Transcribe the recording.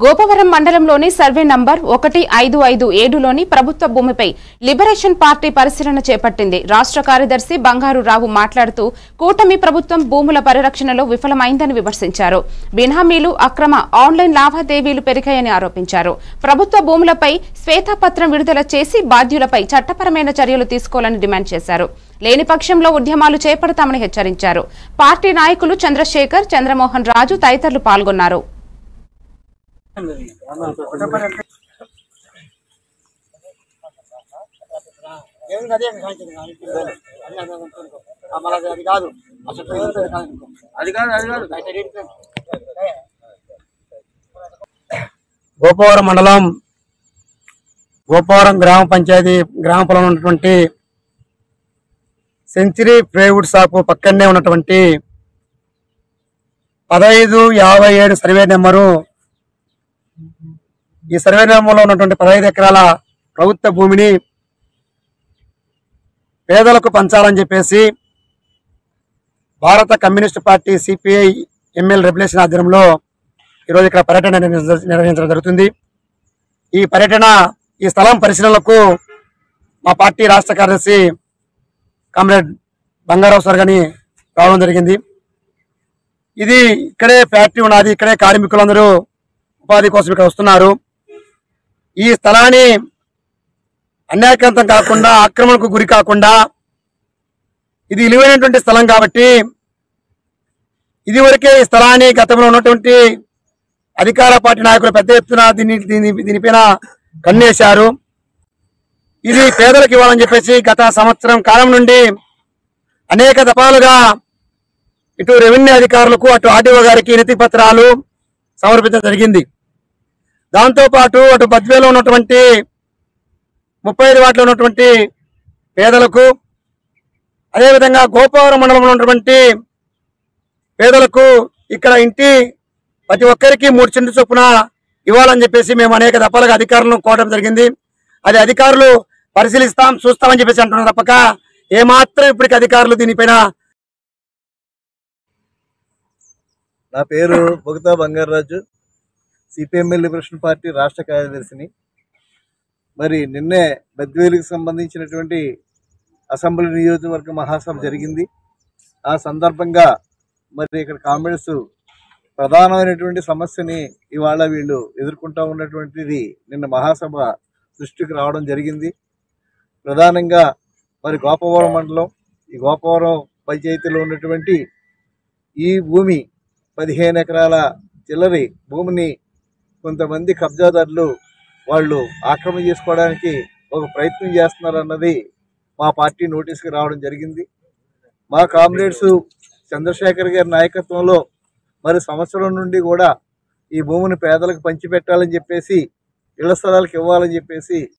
గోపవరం మండలంలోని survey number 1557లోని ప్రభుత్వ భూమిపై లిబరేషన్ పార్టీ పరిశీలన చేపట్టింది. రాష్ట్ర కార్యదర్శి బంగారు రావు మాట్లాడుతూ కూటమి ప్రభుత్వం భూముల పరిరక్షణలో విఫలమైందని విమర్శించారు. బినామీలు, అక్రమ ఆన్లైన్ లావాదేవీలు పెరిగాయని ఆరోపించారు. ప్రభుత్వ భూములపై శ్వేతపత్రం విడుదల చేసి బాధ్యులపై చట్టపరమైన చర్యలు తీసుకోవాలని డిమాండ్ చేశారు. లేని పక్షంలో ఉద్యమాలు చేపడతామని హెచ్చరించారు. పార్టీ నాయకులు చంద్రశేఖర్, చంద్రమోహన్ రాజు తదితరులు పాల్గొన్నారు. గోపవరం మండలం గోపవరం గ్రామ పంచాయతీ గ్రామ పొలంలో ఉన్నటువంటి సెంచరీ ప్లేవుడ్ షాపు పక్కనే ఉన్నటువంటి 1557 సర్వే నెంబరు. ఈ సర్వే నెంబర్లో ఉన్నటువంటి 15 ఎకరాల ప్రభుత్వ భూమిని పేదలకు పంచాలని చెప్పేసి భారత communist party CPI ML regulation ఆధ్వర్యంలో ఈరోజు ఇక్కడ పర్యటన నిర్వహించడం జరుగుతుంది. ఈ స్థలం పరిశీలనలకు మా పార్టీ రాష్ట్ర కార్యదర్శి కామ్రేడ్ బంగారావు సార్ గాని రావడం జరిగింది. ఇది ఇక్కడే ఫ్యాక్టరీ ఉన్నది, ఇక్కడే కార్మికులందరూ ఉపాధి కోసం ఇక్కడ వస్తున్నారు. ఈ స్థలాన్ని అన్యాయకంతం కాకుండా, ఆక్రమణకు గురి కాకుండా, ఇది విలువైనటువంటి స్థలం కాబట్టి ఇదివరకే ఈ స్థలాన్ని గతంలో ఉన్నటువంటి అధికార పార్టీ నాయకులు పెద్ద ఎత్తున దీనిపైన కన్నేశారు. ఇది పేదలకు ఇవ్వాలని చెప్పేసి గత సంవత్సరం కాలం నుండి అనేక దఫాలుగా ఇటు రెవెన్యూ అధికారులకు, అటు ఆర్డీఓ గారికి వినతి పత్రాలు సమర్పించడం జరిగింది. దాంతోపాటు అటు బద్వేలో ఉన్నటువంటి 35 వార్డులో ఉన్నటువంటి పేదలకు, అదేవిధంగా గోపవరం మండలంలో ఉన్నటువంటి పేదలకు ఇక్కడ ఇంటి ప్రతి ఒక్కరికి 3 సెంట్లు చొప్పున ఇవ్వాలని చెప్పేసి మేము అనేక దఫాలుగా అధికారులను కోరడం జరిగింది. అది అధికారులు పరిశీలిస్తాం, చూస్తామని చెప్పేసి అంటున్నారు తప్పక ఏమాత్రం ఇప్పటికి అధికారులు దీనిపైన. నా పేరు Bogata Bangaraju, CPIML liberation party రాష్ట్ర కార్యదర్శిని. మరి నిన్నే బద్వేలుకి సంబంధించినటువంటి అసెంబ్లీ నియోజకవర్గ మహాసభ జరిగింది. ఆ సందర్భంగా మరి ఇక్కడ కామ్రేడ్స్ ప్రధానమైనటువంటి సమస్యని ఇవాళ వీళ్ళు ఎదుర్కొంటూ ఉన్నటువంటిది నిన్న మహాసభ దృష్టికి రావడం జరిగింది. ప్రధానంగా మరి గోపవరం మండలం, ఈ గోపవరం పంచాయతీలో ఉన్నటువంటి ఈ భూమి 15 ఎకరాల చిల్లరి భూమిని కొంతమంది కబ్జాదారులు వాళ్ళు ఆక్రమణ చేసుకోవడానికి ఒక ప్రయత్నం చేస్తున్నారన్నది మా పార్టీ నోటీస్కి రావడం జరిగింది. మా కామ్రేడ్స్ చంద్రశేఖర్ గారి నాయకత్వంలో మరి సంవత్సరం నుండి కూడా ఈ భూమిని పేదలకు పంచిపెట్టాలని చెప్పేసి, ఇళ్ల స్థలాలకు ఇవ్వాలని చెప్పేసి